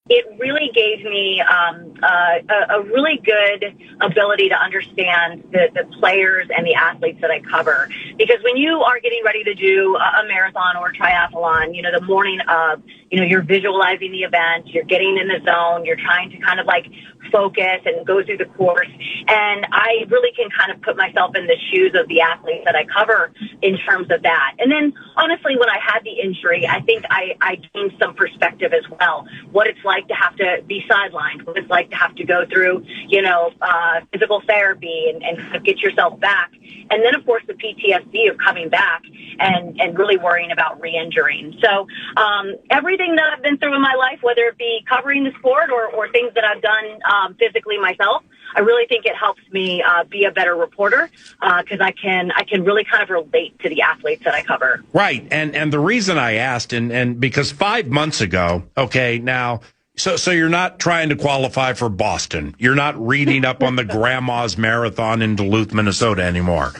it really gave me a really good ability to understand the players and the athletes that I cover. Because when you are getting ready to do a marathon or a triathlon, the morning of, you're visualizing the event, you're getting in the zone, you're trying to kind of like focus and go through the course. And I really can kind of put myself in the shoes of the athletes that I cover in terms of that. And then honestly, when I had the injury, I think I gained some perspective as well. What it's like to have to be sidelined, what it's like to have to go through, physical therapy and kind of get yourself back. And then, of course, the PTSD of coming back and really worrying about re-injuring. So everything that I've been through in my life, whether it be covering the sport or things that I've done physically myself, I really think it helps me be a better reporter because I can really kind of relate to the athletes that I cover. Right. And the reason I asked, and because 5 months ago, okay, now, so you're not trying to qualify for Boston. You're not reading up on the Grandma's Marathon in Duluth, Minnesota anymore.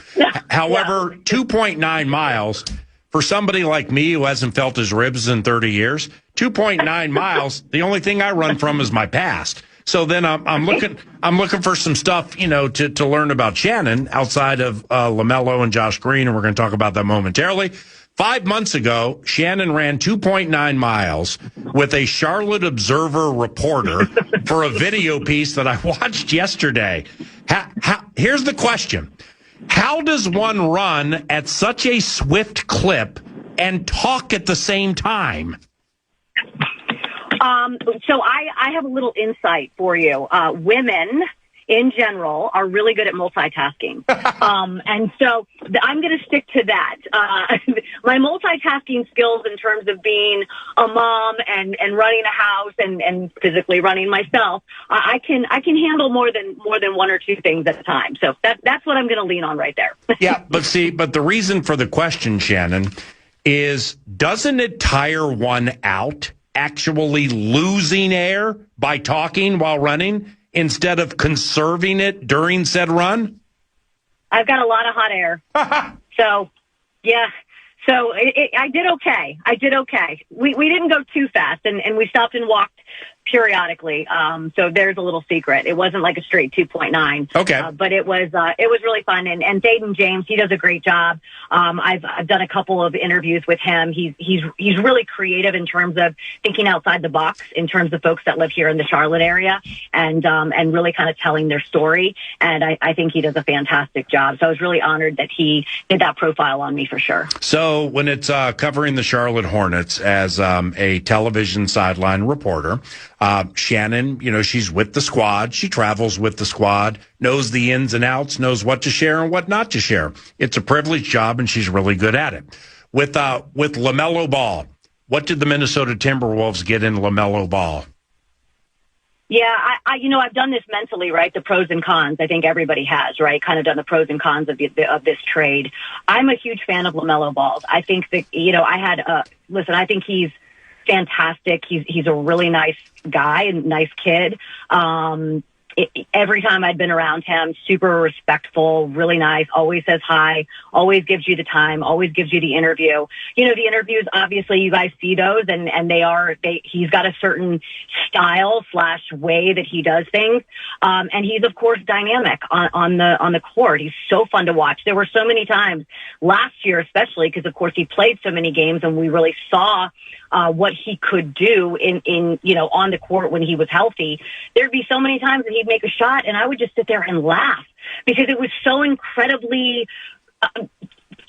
However, 2.9 miles, for somebody like me who hasn't felt his ribs in 30 years, 2.9 miles, the only thing I run from is my past. So then I'm looking for some stuff, to learn about Shannon outside of LaMelo and Josh Green, and we're going to talk about that momentarily. 5 months ago, Shannon ran 2.9 miles with a Charlotte Observer reporter for a video piece that I watched yesterday. Here's the question. How does one run at such a swift clip and talk at the same time? So I have a little insight for you. Women in general are really good at multitasking. And so I'm going to stick to that. My multitasking skills in terms of being a mom and running a house and physically running myself, I can handle more than one or two things at a time. So that's what I'm going to lean on right there. Yeah, but the reason for the question, Shannon, is doesn't it tire one out actually losing air by talking while running instead of conserving it during said run? I've got a lot of hot air. So, yeah. So I did okay. We didn't go too fast, and we stopped and walked periodically. So there's a little secret. It wasn't like a straight 2.9. Okay. But it was really fun. And Dayton James, he does a great job. I've done a couple of interviews with him. He's really creative in terms of thinking outside the box in terms of folks that live here in the Charlotte area and really kind of telling their story. And I think he does a fantastic job. So I was really honored that he did that profile on me for sure. So when it's covering the Charlotte Hornets as a television sideline reporter, Shannon, she's with the squad. She travels with the squad, knows the ins and outs, knows what to share and what not to share. It's a privileged job, and she's really good at it. With LaMelo Ball, what did the Minnesota Timberwolves get in LaMelo Ball? Yeah, I've done this mentally, right? The pros and cons. I think everybody has, right? Kind of done the pros and cons of this trade. I'm a huge fan of LaMelo Ball. I think that, I think he's fantastic. He's a really nice guy and nice kid. Every time I'd been around him, super respectful, really nice, always says hi, always gives you the time, always gives you the interview. The interviews, obviously you guys see those and he's got a certain style / way that he does things. And he's of course dynamic on the court. He's so fun to watch. There were so many times last year, especially because of course he played so many games and we really saw what he could do in on the court when he was healthy. There'd be so many times that he'd make a shot and I would just sit there and laugh because it was so incredibly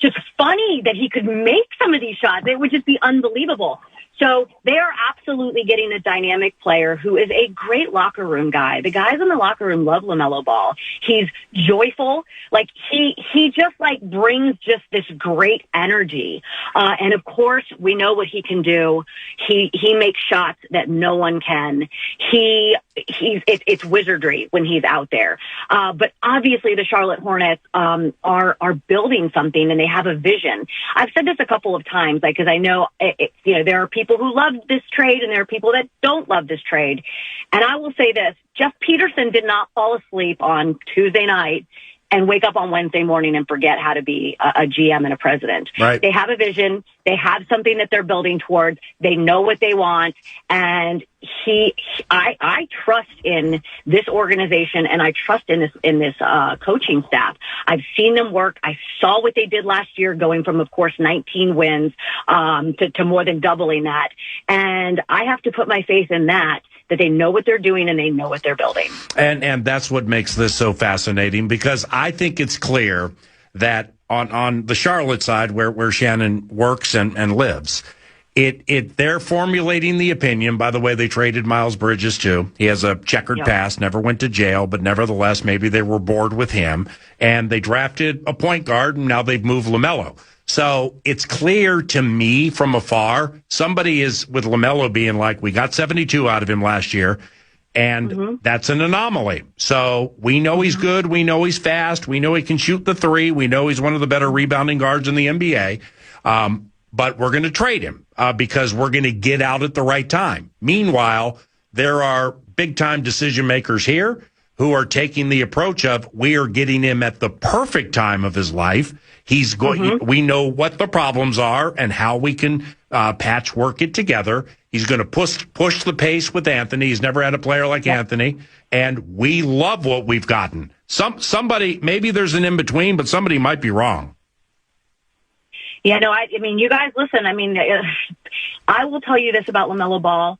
just funny that he could make some of these shots. It would just be unbelievable. So they are absolutely getting a dynamic player who is a great locker room guy. The guys in the locker room love LaMelo Ball. He's joyful. Like he just brings just this great energy. And of course we know what he can do. He makes shots that no one can. It's wizardry when he's out there. But obviously the Charlotte Hornets, are building something and they have a vision. I've said this a couple of times, because I know there are people who love this trade and there are people that don't love this trade. And I will say this, Jeff Peterson did not fall asleep on Tuesday night and wake up on Wednesday morning and forget how to be a GM and a president. Right. They have a vision. They have something that they're building towards. They know what they want. And I trust in this organization, and I trust in this coaching staff. I've seen them work. I saw what they did last year, going from, of course, 19 wins to more than doubling that. And I have to put my faith in that they know what they're doing and they know what they're building. And that's what makes this so fascinating, because I think it's clear that on the Charlotte side, where Shannon works and lives, they're formulating the opinion. By the way, they traded Miles Bridges too. He has a checkered past, never went to jail, but nevertheless, maybe they were bored with him. And they drafted a point guard, and now they've moved LaMelo. So it's clear to me from afar, somebody is with LaMelo being like, we got 72 out of him last year, and that's an anomaly. So we know he's good. We know he's fast. We know he can shoot the three. We know he's one of the better rebounding guards in the NBA. But we're going to trade him because we're going to get out at the right time. Meanwhile, there are big-time decision makers here who are taking the approach of, we are getting him at the perfect time of his life. He's going. We know what the problems are and how we can patchwork it together. He's going to push the pace with Anthony. He's never had a player like Anthony, and we love what we've gotten. Somebody, maybe there's an in between, but somebody might be wrong. Yeah, no, I mean, you guys listen. I mean, I will tell you this about LaMelo Ball.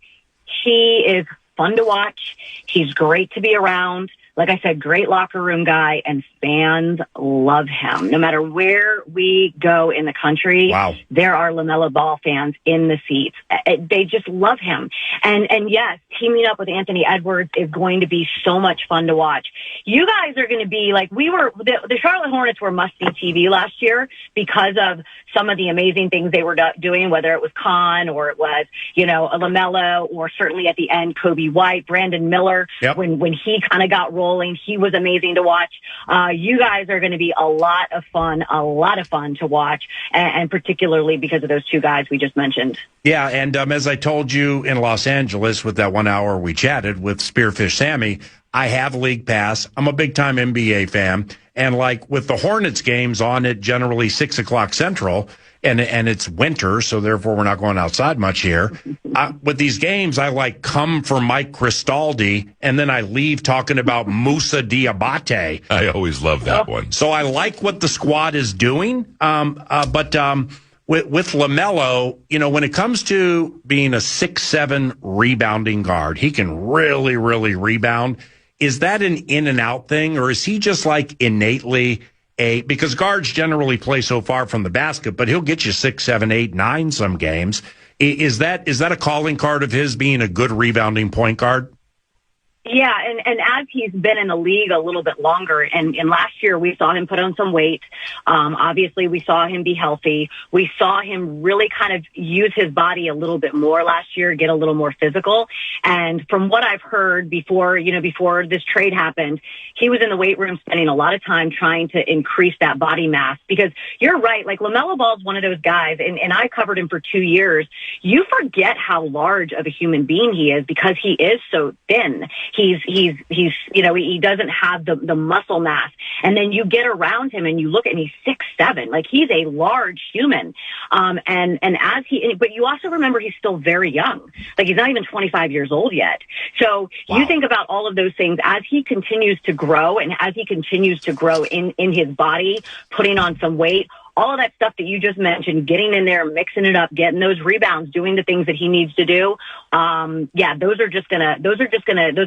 He is fun to watch. He's great to be around. Like I said, great locker room guy, and fans love him. No matter where we go in the country, there are LaMelo Ball fans in the seats. They just love him. And yes, teaming up with Anthony Edwards is going to be so much fun to watch. You guys are going to be like, the Charlotte Hornets were must-see TV last year because of some of the amazing things they were doing, whether it was Khan or it was, a LaMelo, or certainly at the end, Kobe White, Brandon Miller, when he kind of got rolling, he was amazing to watch. You guys are going to be a lot of fun to watch, and particularly because of those two guys we just mentioned. Yeah, and as I told you in Los Angeles with that 1 hour we chatted with Spearfish Sammy, I have League Pass. I'm a big-time NBA fan. And like with the Hornets games on at generally 6 o'clock Central, and it's winter, so therefore we're not going outside much here. With these games, I come for Mike Cristaldi, and then I leave talking about Moussa Diabate. I always love that one. So I like what the squad is doing. But with LaMelo, when it comes to being a 6'7" rebounding guard, he can really, really rebound. Is that an in and out thing, or is he just innately because guards generally play so far from the basket, but he'll get you 6, 7, 8, 9 some games. Is that a calling card of his, being a good rebounding point guard? Yeah, and as he's been in the league a little bit longer, and last year we saw him put on some weight. Obviously, we saw him be healthy. We saw him really kind of use his body a little bit more last year, get a little more physical. And from what I've heard before this trade happened, he was in the weight room spending a lot of time trying to increase that body mass. Because you're right, LaMelo Ball's one of those guys, and I covered him for 2 years. You forget how large of a human being he is because he is so thin. He doesn't have the muscle mass. And then you get around him and you look and he's 6'7". He's a large human. But you also remember he's still very young. He's not even 25 years old yet. So you think about all of those things as he continues to grow, and as he continues to grow in his body, putting on some weight, all of that stuff that you just mentioned, getting in there, mixing it up, getting those rebounds, doing the things that he needs to do. Those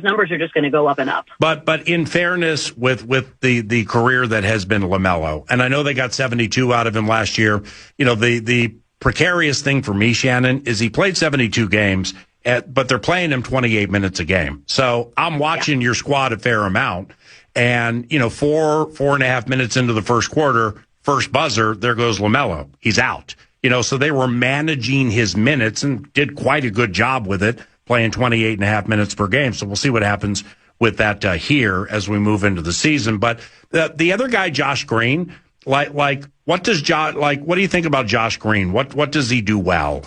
numbers are just gonna go up and up. But in fairness, with the career that has been LaMelo, and I know they got 72 out of him last year. The precarious thing for me, Shannon, is he played 72 games, but they're playing him 28 minutes a game. So I'm watching your squad a fair amount, and 4.5 minutes into the first quarter, first buzzer, there goes LaMelo. He's out. So they were managing his minutes and did quite a good job with it, playing 28.5 minutes per game. So we'll see what happens with that here as we move into the season. But the other guy, Josh Green, what do you think about Josh Green? What does he do well?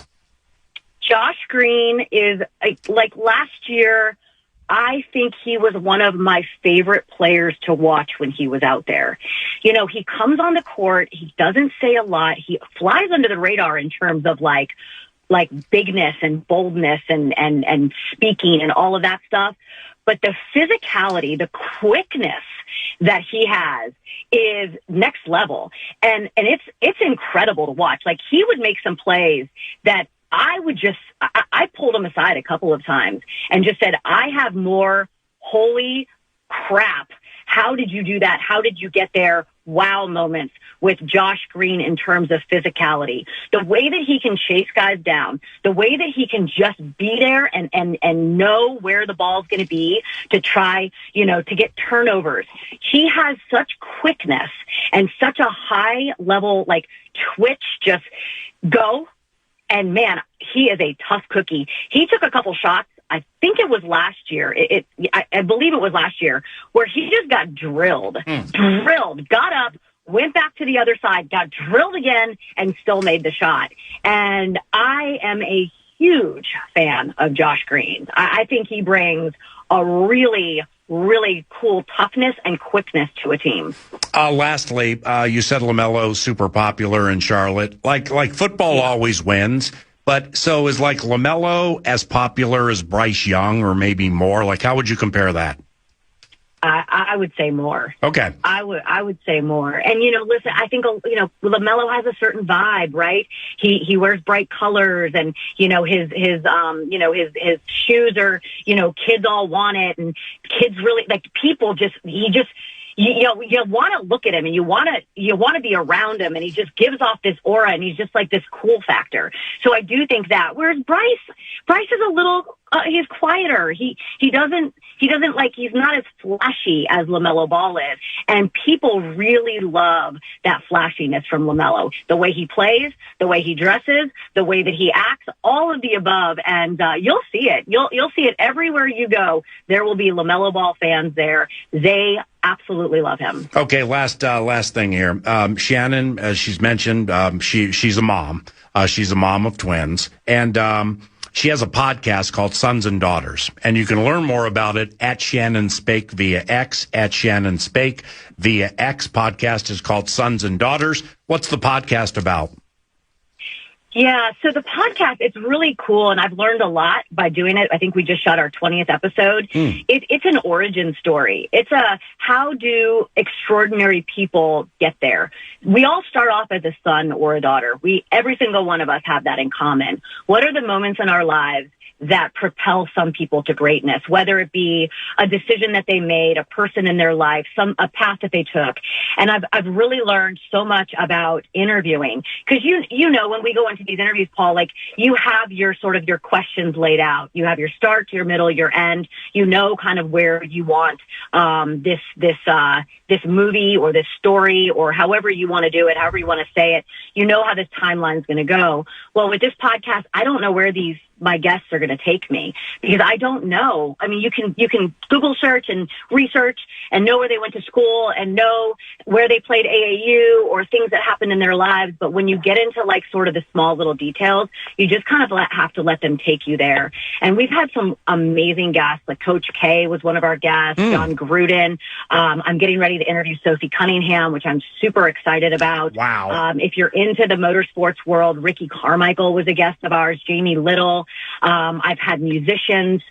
Josh Green is like last year. I think he was one of my favorite players to watch when he was out there. He comes on the court. He doesn't say a lot. He flies under the radar in terms of like bigness and boldness and speaking and all of that stuff. But the physicality, the quickness that he has is next level. And it's incredible to watch. Like, he would make some plays that I pulled him aside a couple of times and just said, I have more holy crap. How did you do that? How did you get there? Wow moments with Josh Green in terms of physicality. The way that he can chase guys down, the way that he can just be there and know where the ball's going to be to try, to get turnovers. He has such quickness and such a high level, like, twitch, just go. And man, he is a tough cookie. He took a couple shots. I think it was last year. I believe it was last year, where he just got drilled, got up, went back to the other side, got drilled again, and still made the shot. And I am a huge fan of Josh Green. I think he brings a really, really cool toughness and quickness to a team. Lastly, you said LaMelo's super popular in Charlotte. Like football always wins. But so is like LaMelo as popular as Bryce Young, or maybe more? Like, how would you compare that? I would say more. Okay. I would say more. And, listen, I think, LaMelo has a certain vibe, right? He wears bright colors, and, his shoes are, kids all want it, and kids really, like, people you want to look at him, and you want to be around him, and he just gives off this aura, and he's just like this cool factor. So I do think that. Whereas Bryce is a little, he's quieter. He doesn't like, he's not as flashy as LaMelo Ball is, and people really love that flashiness from LaMelo. The way he plays, the way he dresses, the way that he acts, all of the above, and you'll see it. You'll see it everywhere you go. There will be LaMelo Ball fans there. They absolutely love him. Okay, last thing here. Shannon, as she's mentioned, she's a mom. She's a mom of twins, and she has a podcast called Sons and Daughters, and you can learn more about it at Shannon Spake via X, at Shannon Spake via X. Podcast is called Sons and Daughters. What's the podcast about? Yeah, so the podcast, it's really cool, and I've learned a lot by doing it. I think we just shot our 20th episode. It's an origin story. It's how do extraordinary people get there? We all start off as a son or a daughter. Every single one of us have that in common. What are the moments in our lives that propel some people to greatness, whether it be a decision that they made, a person in their life, a path that they took? And I've really learned so much about interviewing, because when we go into these interviews, Paul, like, you have your sort of your questions laid out. You have your start, your middle, your end. Kind of where you want this movie or this story, or however you want to do it, however you want to say it. You know how this timeline is going to go. Well, with this podcast, I don't know where my guests are going to take me, because I don't know. I mean, you can Google search and research and know where they went to school and know where they played AAU or things that happened in their lives. But when you get into like sort of the small little details, you just kind of have to let them take you there. And we've had some amazing guests, like Coach K was one of our guests, John Gruden. I'm getting ready to interview Sophie Cunningham, which I'm super excited about. Wow. If you're into the motorsports world, Ricky Carmichael was a guest of ours, Jamie Little. I've had musicians.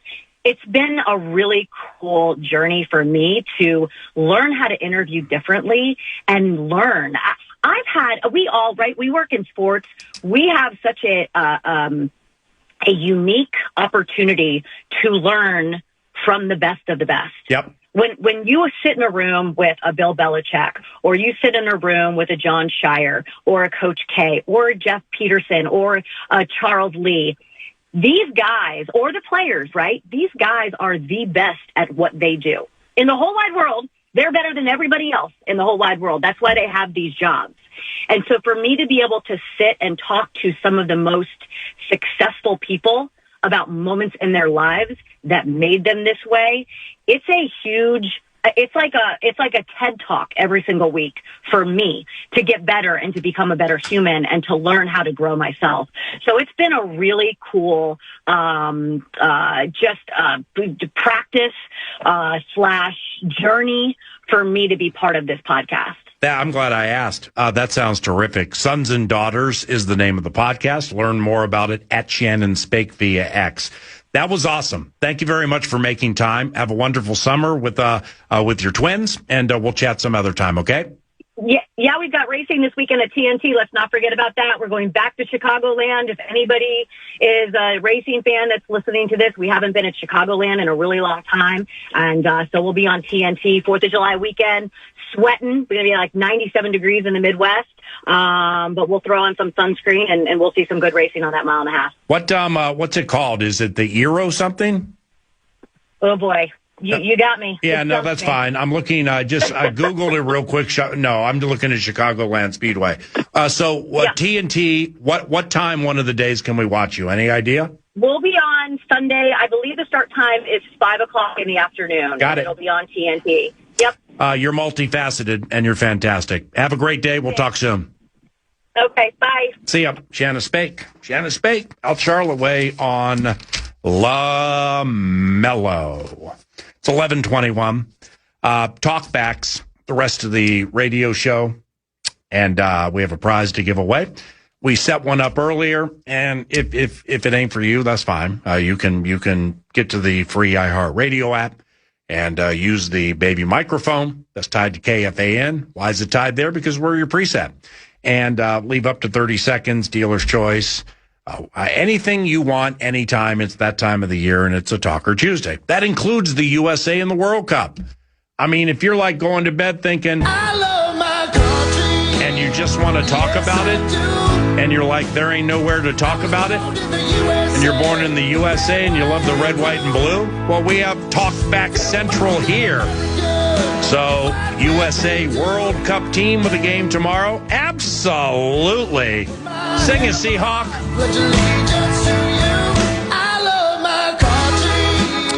It's been a really cool journey for me to learn how to interview differently and learn. We work in sports. We have such a unique opportunity to learn from the best of the best. Yep. When you sit in a room with a Bill Belichick, or you sit in a room with a John Shire, or a Coach K, or a Jeff Peterson, or a Charles Lee, these guys, or the players, right? These guys are the best at what they do. In the whole wide world, they're better than everybody else in the whole wide world. That's why they have these jobs. And so for me to be able to sit and talk to some of the most successful people about moments in their lives that made them this way, it's like a TED Talk every single week for me to get better and to become a better human and to learn how to grow myself. So it's been a really cool practice / journey for me to be part of this podcast. I'm glad I asked. That sounds terrific. Sons and Daughters is the name of the podcast. Learn more about it at Shannon Spake via X. That was awesome. Thank you very much for making time. Have a wonderful summer with your twins, and we'll chat some other time, okay? Yeah, we've got racing this weekend at TNT. Let's not forget about that. We're going back to Chicagoland. If anybody is a racing fan that's listening to this, we haven't been at Chicagoland in a really long time. And so we'll be on TNT 4th of July weekend, sweating. We're going to be like 97 degrees in the Midwest. But we'll throw on some sunscreen and we'll see some good racing on that mile and a half. What's it called? Is it the Eero something? Oh, boy. You got me. Yeah, no, that's fine. I'm looking. I Googled it real quick. No, I'm looking at Chicagoland Speedway. TNT, what time one of the days can we watch you? Any idea? We'll be on Sunday. I believe the start time is 5:00 in the afternoon. Got it. It'll be on TNT. Yep. You're multifaceted and you're fantastic. Have a great day. We'll talk soon. Okay, bye. See ya. Shannon Spake. Out Charlotte Way on La Mello. It's 11:21. Talkbacks, the rest of the radio show, and we have a prize to give away. We set one up earlier, and if it ain't for you, that's fine. You can get to the free iHeartRadio app and use the baby microphone that's tied to KFAN. Why is it tied there? Because we're your preset. And leave up to 30 seconds, dealer's choice. Anything you want, anytime. It's that time of the year, and it's a Talker Tuesday. That includes the USA and the World Cup. I mean, if you're like going to bed thinking, I love my country, and you just want to talk about it, and you're like, there ain't nowhere to talk about it, and you're born in the USA and you love the red, white, and blue, well, we have Talkback Central here. So, USA World Cup team with a game tomorrow? Absolutely. Sing it, Seahawk.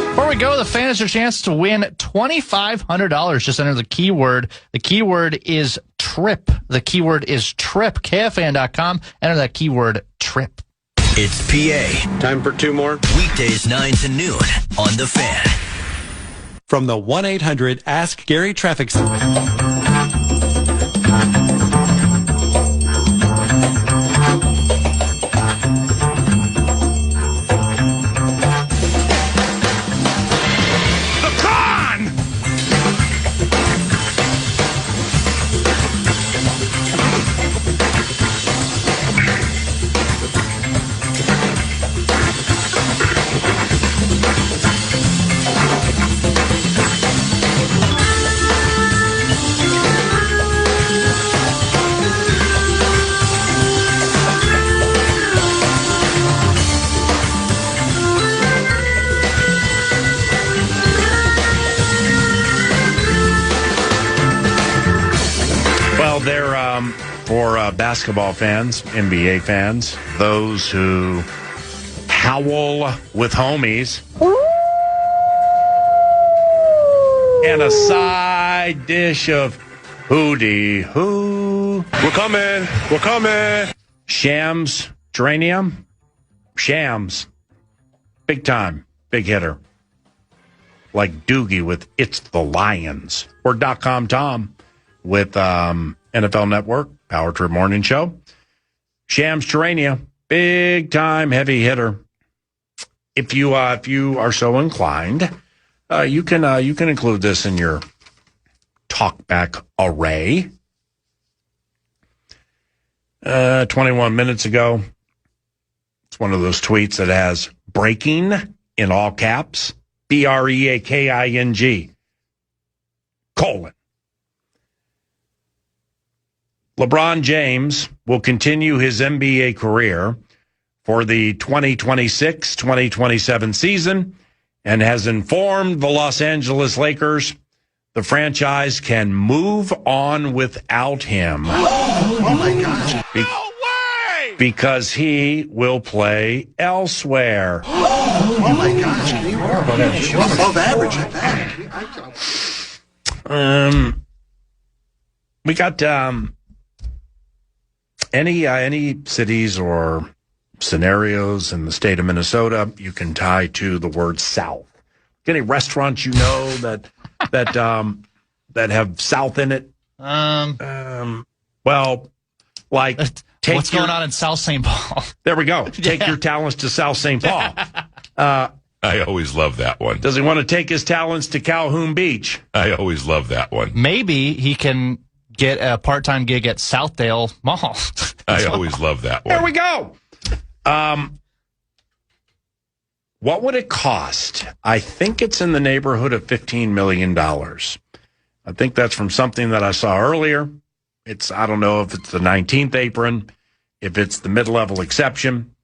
Before we go, the fan has a chance to win $2,500. Just enter the keyword. The keyword is TRIP. The keyword is TRIP. KFAN.com. Enter that keyword TRIP. It's PA. Time for two more. Weekdays 9 to noon on The Fan. From the 1-800 Ask Gary Traffic Center. For basketball fans, NBA fans, those who howl with homies, and a side dish of hoo-dee-hoo. We're coming. Shams Geranium. Shams. Big time. Big hitter. Like Doogie with It's the Lions. Or .com Tom with NFL Network, Power Trip Morning Show. Shams Charania, big time heavy hitter. If you are so inclined, you can include this in your talkback array. 21 minutes ago, it's one of those tweets that has breaking in all caps, BREAKING, colon. LeBron James will continue his NBA career for the 2026-2027 season and has informed the Los Angeles Lakers the franchise can move on without him. Oh my gosh. No way! Because he will play elsewhere. Oh my gosh. Above average at that. We got any cities or scenarios in the state of Minnesota you can tie to the word South? Any restaurants you know that that have South in it? Well, like take what's going on in South St. Paul? There we go. Take your talents to South St. Paul. I always love that one. Does he want to take his talents to Calhoun Beach? I always love that one. Maybe he can get a part-time gig at Southdale Mall. I always love that one. There we go. What would it cost? I think it's in the neighborhood of $15 million. I think that's from something that I saw earlier. I don't know if it's the 19th apron, if it's the mid-level exception,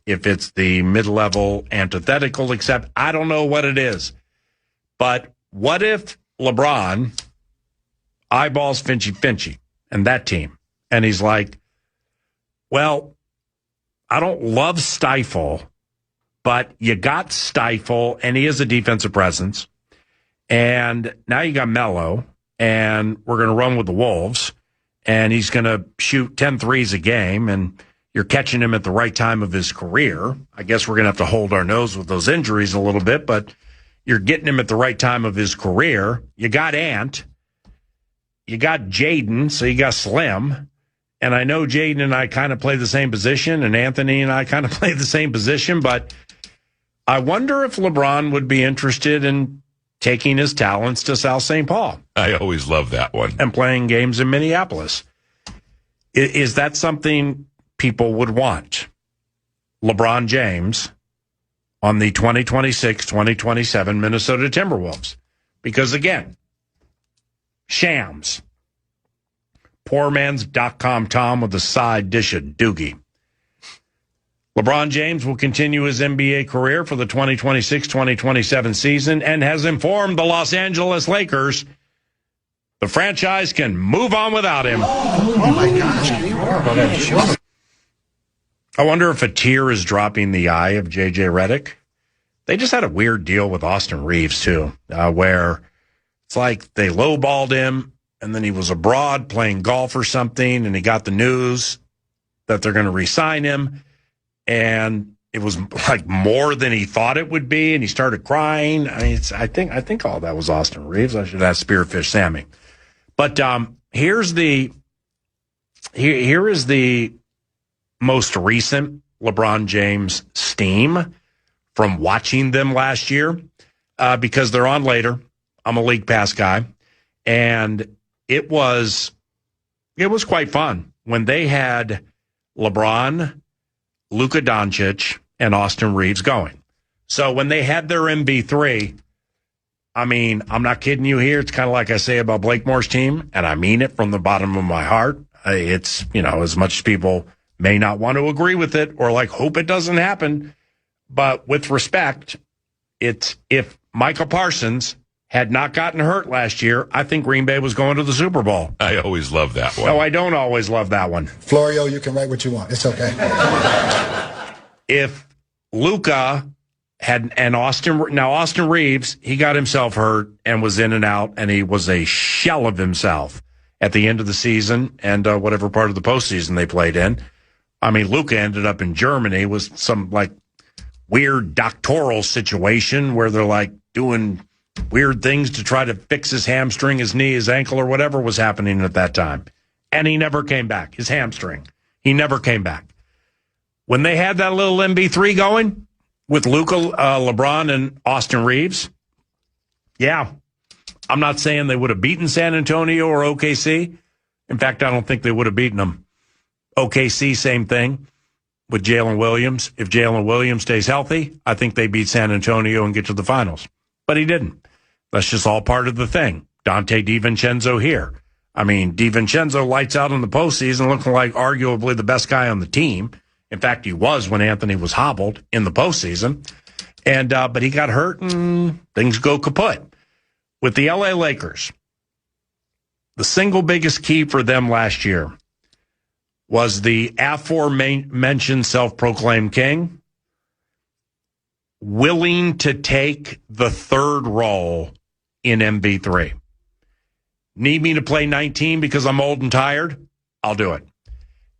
if it's the mid-level antithetical except. I don't know what it is. But what if LeBron eyeballs Finchy and that team? And he's like, well, I don't love Stifle, but you got Stifle, and he is a defensive presence. And now you got Melo, and we're going to run with the Wolves, and he's going to shoot 10 threes a game, and you're catching him at the right time of his career. I guess we're going to have to hold our nose with those injuries a little bit, but you're getting him at the right time of his career. You got Ant. You got Jaden, so you got Slim. And I know Jaden and I kind of play the same position, and Anthony and I kind of play the same position, but I wonder if LeBron would be interested in taking his talents to South St. Paul. I always love that one. And playing games in Minneapolis. Is that something people would want? LeBron James on the 2026-2027 Minnesota Timberwolves. Because, again, Shams. Poor man's .com Tom with a side dish of doogie. LeBron James will continue his NBA career for the 2026-2027 season and has informed the Los Angeles Lakers the franchise can move on without him. Oh my gosh, can you more about that? I wonder if a tear is dropping the eye of J.J. Redick. They just had a weird deal with Austin Reeves, too, where it's like they lowballed him, and then he was abroad playing golf or something, and he got the news that they're going to re-sign him. And it was like more than he thought it would be, and he started crying. I mean, I think all that was Austin Reeves. I should ask Spearfish Sammy. But here is the most recent LeBron James steam from watching them last year, because they're on later. I'm a League Pass guy, and it was quite fun when they had LeBron, Luka Doncic, and Austin Reeves going. So when they had their MB3, I mean, I'm not kidding you here. It's kind of like I say about Blakemore's team, and I mean it from the bottom of my heart. It's, as much as people may not want to agree with it or hope it doesn't happen, but with respect, it's if Michael Parsons had not gotten hurt last year, I think Green Bay was going to the Super Bowl. I always love that one. No, I don't always love that one. Florio, you can write what you want. It's okay. If Luka Austin Reeves, he got himself hurt and was in and out, and he was a shell of himself at the end of the season and whatever part of the postseason they played in. I mean, Luka ended up in Germany with some weird doctoral situation where they're doing weird things to try to fix his hamstring, his knee, his ankle, or whatever was happening at that time. And he never came back. His hamstring. He never came back. When they had that little MB3 going with Luka, LeBron, and Austin Reeves, yeah, I'm not saying they would have beaten San Antonio or OKC. In fact, I don't think they would have beaten them. OKC, same thing with Jalen Williams. If Jalen Williams stays healthy, I think they beat San Antonio and get to the finals. But he didn't. That's just all part of the thing. Dante DiVincenzo here. I mean, DiVincenzo lights out in the postseason, looking like arguably the best guy on the team. In fact, he was when Anthony was hobbled in the postseason. And but he got hurt and things go kaput. With the LA Lakers, the single biggest key for them last year was the aforementioned self-proclaimed king willing to take the third role in MB3. Need me to play 19 because I'm old and tired? I'll do it.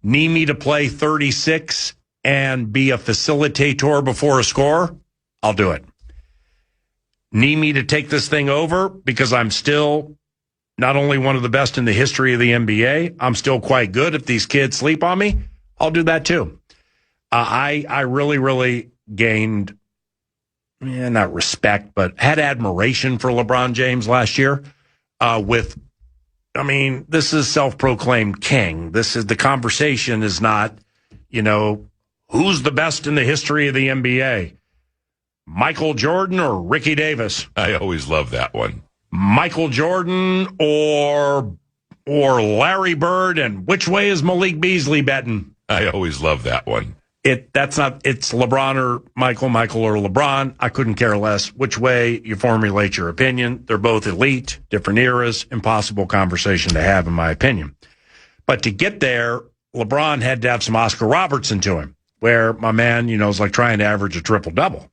Need me to play 36 and be a facilitator before a score? I'll do it. Need me to take this thing over because I'm still not only one of the best in the history of the NBA, I'm still quite good. If these kids sleep on me, I'll do that too. I really, really gained, not respect, but had admiration for LeBron James last year this is self-proclaimed king. The conversation is not, who's the best in the history of the NBA? Michael Jordan or Ricky Davis? I always love that one. Michael Jordan or Larry Bird, and which way is Malik Beasley betting? I always love that one. It's LeBron or Michael or LeBron. I couldn't care less which way you formulate your opinion. They're both elite, different eras, impossible conversation to have, in my opinion. But to get there, LeBron had to have some Oscar Robertson to him, where my man, is like trying to average a triple-double.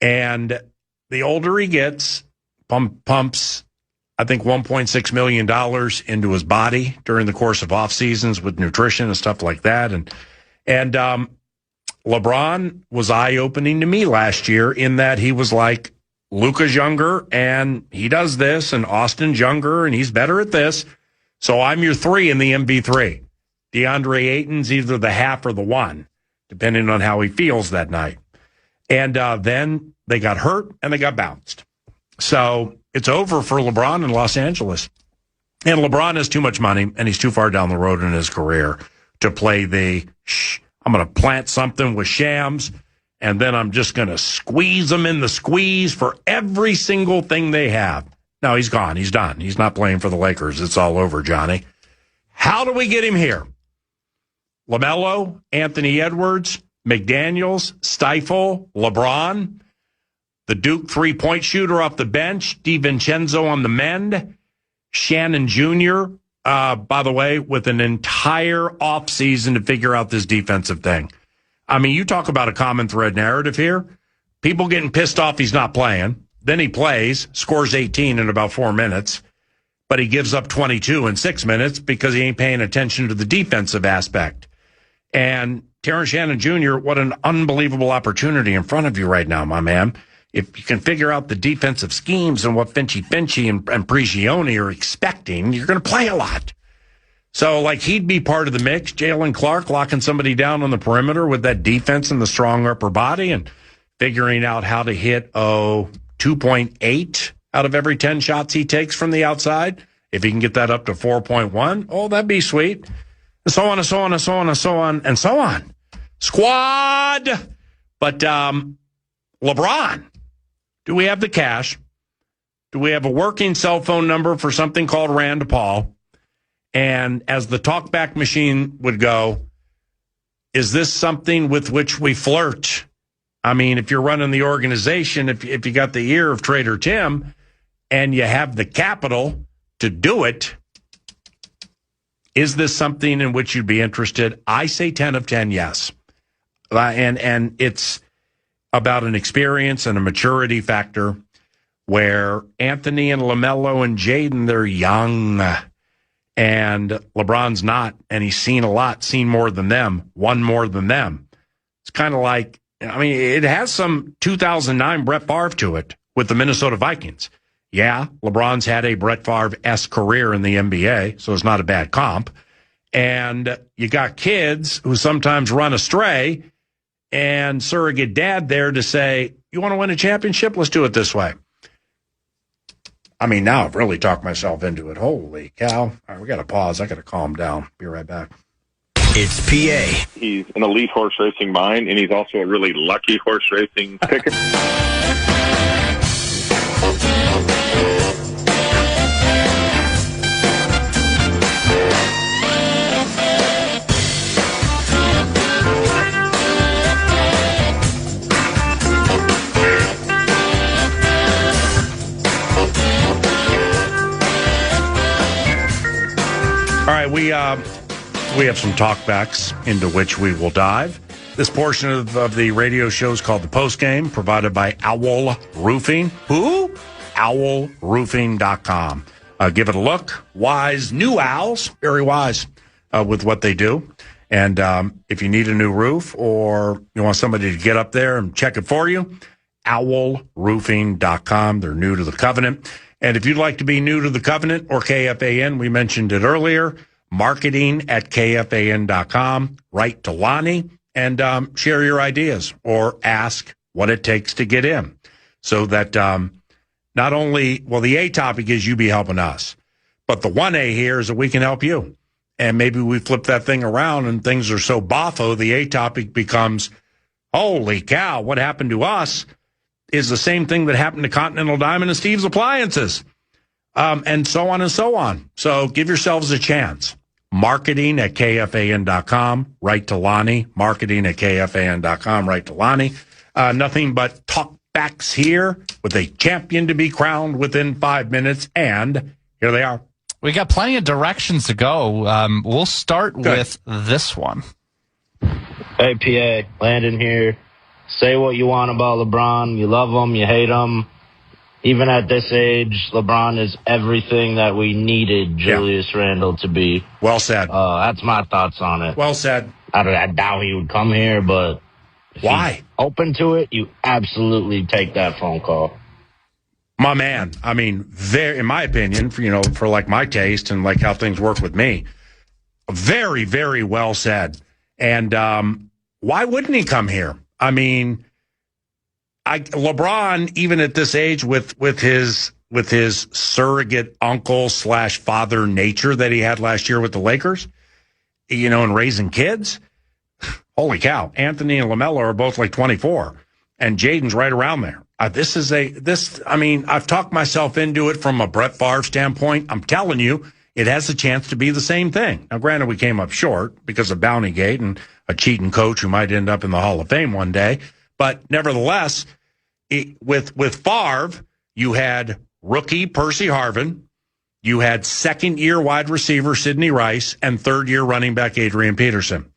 And the older he gets, pumps, I think, $1.6 million into his body during the course of off seasons with nutrition and stuff like that. And LeBron was eye-opening to me last year in that he was like, Luka's younger and he does this, and Austin's younger and he's better at this. So I'm your 3 in the MV3. DeAndre Ayton's either the half or the 1, depending on how he feels that night. And then they got hurt and they got bounced. So it's over for LeBron in Los Angeles. And LeBron has too much money and he's too far down the road in his career to play I'm going to plant something with Shams, and then I'm just going to squeeze them in the squeeze for every single thing they have. No, he's gone. He's done. He's not playing for the Lakers. It's all over, Johnny. How do we get him here? LaMelo, Anthony Edwards, McDaniels, Stifle, LeBron, the Duke three-point shooter off the bench, DiVincenzo on the mend, Shannon Jr., by the way, with an entire offseason to figure out this defensive thing. I mean, you talk about a common thread narrative here. People getting pissed off he's not playing. Then he plays, scores 18 in about 4 minutes, but he gives up 22 in 6 minutes because he ain't paying attention to the defensive aspect. And Terrence Shannon Jr., what an unbelievable opportunity in front of you right now, my man. If you can figure out the defensive schemes and what Finchie and Prigioni are expecting, you're going to play a lot. So, he'd be part of the mix. Jalen Clark locking somebody down on the perimeter with that defense and the strong upper body and figuring out how to hit, 2.8 out of every 10 shots he takes from the outside. If he can get that up to 4.1, that'd be sweet. And so on and so on and so on and so on and so on. Squad! But LeBron, do we have the cash? Do we have a working cell phone number for something called Rand Paul? And as the talkback machine would go, is this something with which we flirt? I mean, if you're running the organization, if you got the ear of Trader Tim and you have the capital to do it, is this something in which you'd be interested? I say 10 of 10, yes. And it's about an experience and a maturity factor where Anthony and LaMelo and Jaden, they're young, and LeBron's not, and he's seen a lot, seen more than them, won more than them. It's kind of like, it has some 2009 Brett Favre to it with the Minnesota Vikings. Yeah, LeBron's had a Brett Favre-esque career in the NBA, so it's not a bad comp. And you got kids who sometimes run astray, and surrogate dad there to say, you want to win a championship? Let's do it this way. Now I've really talked myself into it. Holy cow. All right, we got to pause. I got to calm down. Be right back. It's PA. He's an elite horse racing mind, and he's also a really lucky horse racing picker. All right, we have some talkbacks into which we will dive. This portion of the radio show is called The Postgame, provided by Owl Roofing. Who? OwlRoofing.com. Give it a look. Wise new owls, very wise with what they do. And if you need a new roof or you want somebody to get up there and check it for you, owlroofing.com. They're new to the Covenant. And if you'd like to be new to the Covenant or KFAN, we mentioned it earlier, marketing@KFAN.com. Write to Lonnie and share your ideas or ask what it takes to get in. So that not only, well, the A topic is you be helping us, but the 1A here is that we can help you. And maybe we flip that thing around and things are so boffo, the A topic becomes, holy cow, what happened to us is the same thing that happened to Continental Diamond and Steve's Appliances, and so on and so on. So give yourselves a chance. Marketing@KFAN.com, write to Lonnie. Marketing@KFAN.com, write to Lonnie. Nothing but talkbacks here with a champion to be crowned within 5 minutes, and here they are. We got plenty of directions to go. We'll start with this one. Hey, PA, Landon here. Say what you want about LeBron. You love him, you hate him. Even at this age, LeBron is everything that we needed Julius Randle to be. Well said. That's my thoughts on it. Well said. I doubt he would come here, but if why? he's open to it, you absolutely take that phone call. My man, I mean, in my opinion, for like my taste and like how things work with me, very, very well said. And why wouldn't he come here? I mean, LeBron, even at this age, with his surrogate uncle / father nature that he had last year with the Lakers, and raising kids, holy cow! Anthony and LaMelo are both like 24, and Jaden's right around there. I've talked myself into it from a Brett Favre standpoint. I'm telling you, it has a chance to be the same thing. Now, granted, we came up short because of Bountygate and a cheating coach who might end up in the Hall of Fame one day. But nevertheless, with Favre, you had rookie Percy Harvin, you had second-year wide receiver Sidney Rice, and third-year running back Adrian Peterson.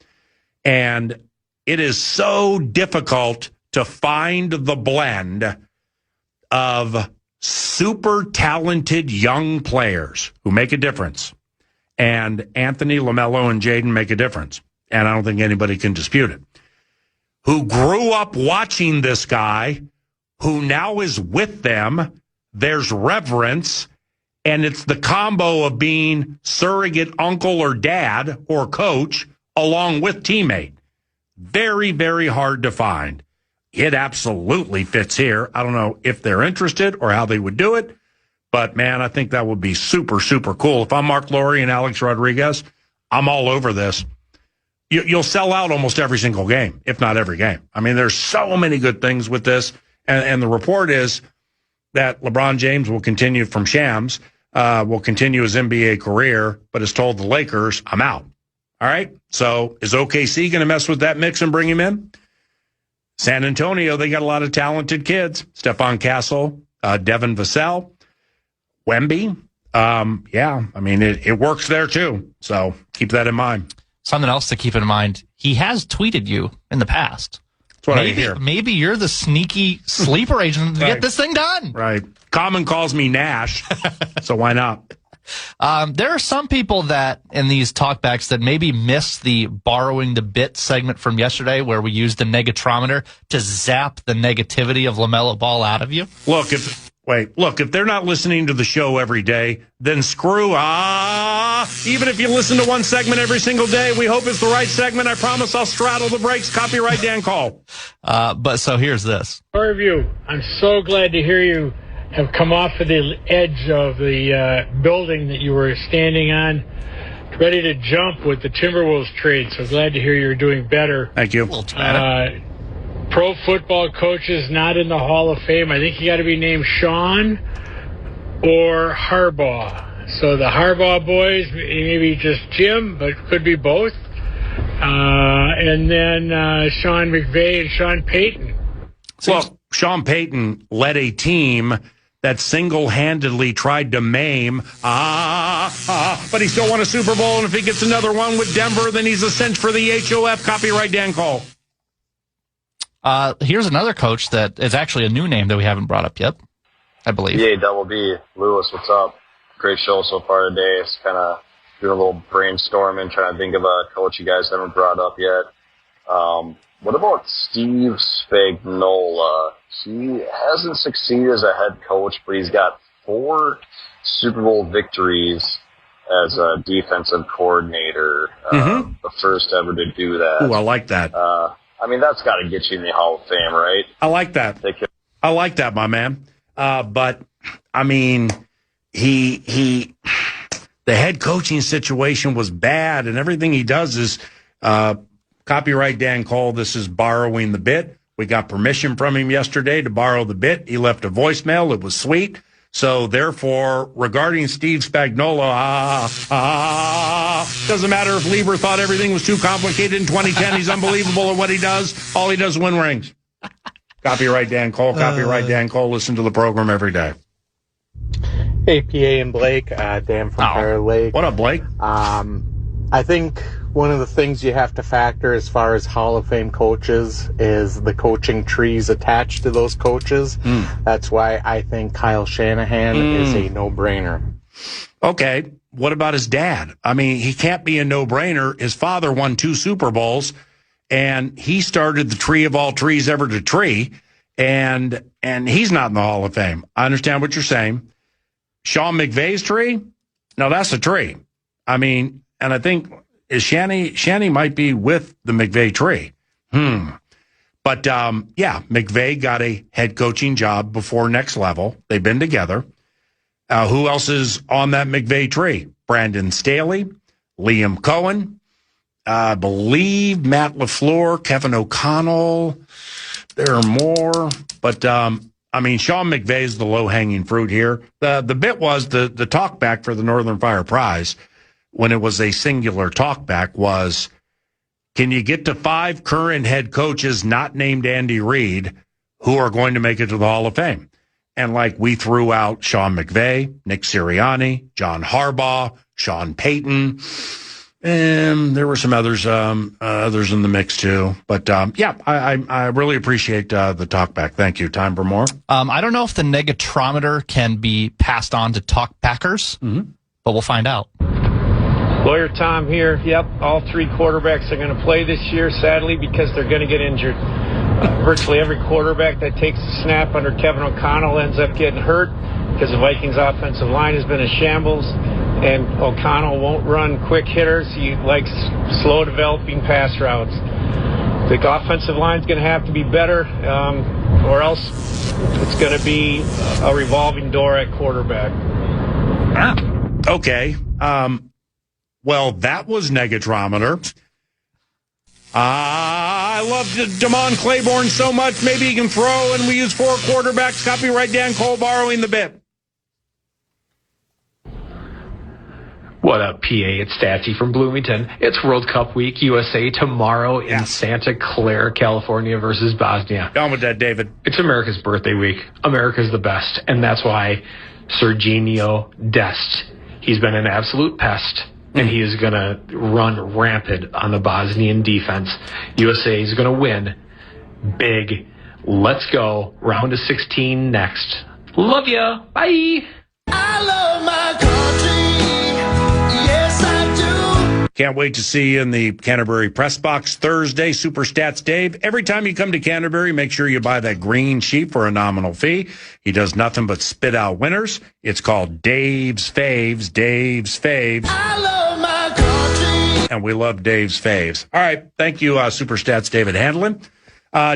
And it is so difficult to find the blend of super talented young players who make a difference. And Anthony, LaMelo, and Jaden make a difference. And I don't think anybody can dispute it. Who grew up watching this guy, who now is with them. There's reverence. And it's the combo of being surrogate uncle or dad or coach along with teammate. Very, very hard to find. It absolutely fits here. I don't know if they're interested or how they would do it, but man, I think that would be super, super cool. If I'm Mark Laurie and Alex Rodriguez, I'm all over this. You'll sell out almost every single game, if not every game. I mean, there's so many good things with this, and the report is that LeBron James will continue from Shams, will continue his NBA career, but has told the Lakers, I'm out. All right, so is OKC going to mess with that mix and bring him in? San Antonio, they got a lot of talented kids. Stephon Castle, Devin Vassell, Wemby. It works there too. So keep that in mind. Something else to keep in mind, he has tweeted you in the past. That's what I hear. Maybe you're the sneaky sleeper agent to get this thing done. Right. Common calls me Nash, so why not? There are some people that in these talkbacks that maybe missed the borrowing the bit segment from yesterday where we used the negatrometer to zap the negativity of LaMelo Ball out of you. Look, if they're not listening to the show every day, then screw even if you listen to one segment every single day, we hope it's the right segment. I promise I'll straddle the brakes. Copyright Dan Call. But so here's this. Review. I'm so glad to hear you have come off of the edge of the building that you were standing on, ready to jump with the Timberwolves trade. So glad to hear you're doing better. Thank you. Pro football coaches not in the Hall of Fame. I think you got to be named Sean or Harbaugh. So the Harbaugh boys, maybe just Jim, but could be both. And then Sean McVay and Sean Payton. Well, Sean Payton led a team that single-handedly tried to maim, but he still won a Super Bowl, and if he gets another one with Denver, then he's a cinch for the HOF. Copyright Dan Call. Here's another coach that is actually a new name that we haven't brought up yet, I believe. Yeah, Double B. Lewis, what's up? Great show so far today. It's kind of doing a little brainstorming, trying to think of a coach you guys haven't brought up yet. What about Steve Spagnuolo? he hasn't succeeded as a head coach, but he's got 4 Super Bowl victories as a defensive coordinator, the first ever to do that. Ooh, I like that. I mean, that's got to get you in the Hall of Fame, right? I like that. I like that, my man. But I mean, the head coaching situation was bad, and everything he does is copyright Dan Cole. This is borrowing the bit. We got permission from him yesterday to borrow the bit. He left a voicemail. It was sweet. So therefore, regarding Steve Spagnuolo, doesn't matter if Lieber thought everything was too complicated in 2010. He's unbelievable at what he does. All he does is win rings. Copyright Dan Cole. Copyright Dan Cole. Listen to the program every day. Hey, PA and Blake. Dan from Fire Lake. What up, Blake? I think one of the things you have to factor as far as Hall of Fame coaches is the coaching trees attached to those coaches. That's why I think Kyle Shanahan is a no-brainer. Okay. What about his dad? I mean, he can't be a no-brainer. His father won 2 Super Bowls, and he started the tree of all trees ever to tree, and he's not in the Hall of Fame. I understand what you're saying. Sean McVay's tree? No, that's a tree. I mean, and I think Shanny might be with the McVay tree. But, yeah, McVay got a head coaching job before Next Level. They've been together. Who else is on that McVay tree? Brandon Staley, Liam Cohen, I believe Matt LaFleur, Kevin O'Connell. There are more. But, I mean, Sean McVay is the low-hanging fruit here. The bit was the talkback for the Northern Fire Prize, when it was a singular talkback, was, can you get to 5 current head coaches not named Andy Reid who are going to make it to the Hall of Fame? And like we threw out Sean McVay, Nick Sirianni, John Harbaugh, Sean Payton, and there were some others in the mix too. But yeah, I really appreciate the talkback. Thank you. Time for more. I don't know if the negatrometer can be passed on to talkbackers, but we'll find out. Lawyer Tom here. Yep, all 3 quarterbacks are going to play this year, sadly, because they're going to get injured. Virtually every quarterback that takes a snap under Kevin O'Connell ends up getting hurt because the Vikings' offensive line has been a shambles, and O'Connell won't run quick hitters. He likes slow developing pass routes. The offensive line's going to have to be better, or else it's going to be a revolving door at quarterback. Okay. Well, that was negatrometer. I love Damon Claiborne so much. Maybe he can throw, and we use 4 quarterbacks. Copyright Dan Cole borrowing the bit. What up, PA? It's Statsy from Bloomington. It's World Cup week, USA tomorrow in Santa Clara, California versus Bosnia. Down with that, David. It's America's birthday week. America's the best, and that's why Serginho Dest, he's been an absolute pest. And he is going to run rampant on the Bosnian defense. USA is going to win big. Let's go. Round of 16 next. Love ya. Bye. I love my country. Yes, I do. Can't wait to see you in the Canterbury Press Box Thursday. Super Stats Dave. Every time you come to Canterbury, make sure you buy that green sheet for a nominal fee. He does nothing but spit out winners. It's called Dave's Faves. Dave's Faves. I love my country. And we love Dave's Faves. All right. Thank you, Super Stats David Handlin.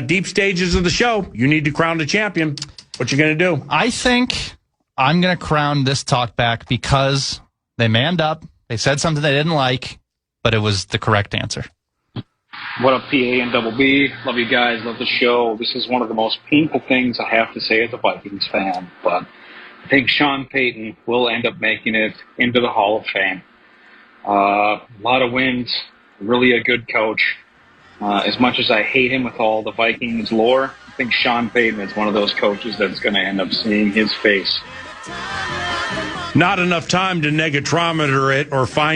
Deep stages of the show. You need to crown a champion. What you going to do? I think I'm going to crown this talkback because they manned up. They said something they didn't like, but it was the correct answer. What up, PA and Double B? Love you guys. Love the show. This is one of the most painful things I have to say as a Vikings fan, but I think Sean Payton will end up making it into the Hall of Fame. A lot of wins, really a good coach. As much as I hate him with all the Vikings lore, I think Sean Payton is one of those coaches that's going to end up seeing his face. Not enough time to negatrometer it or find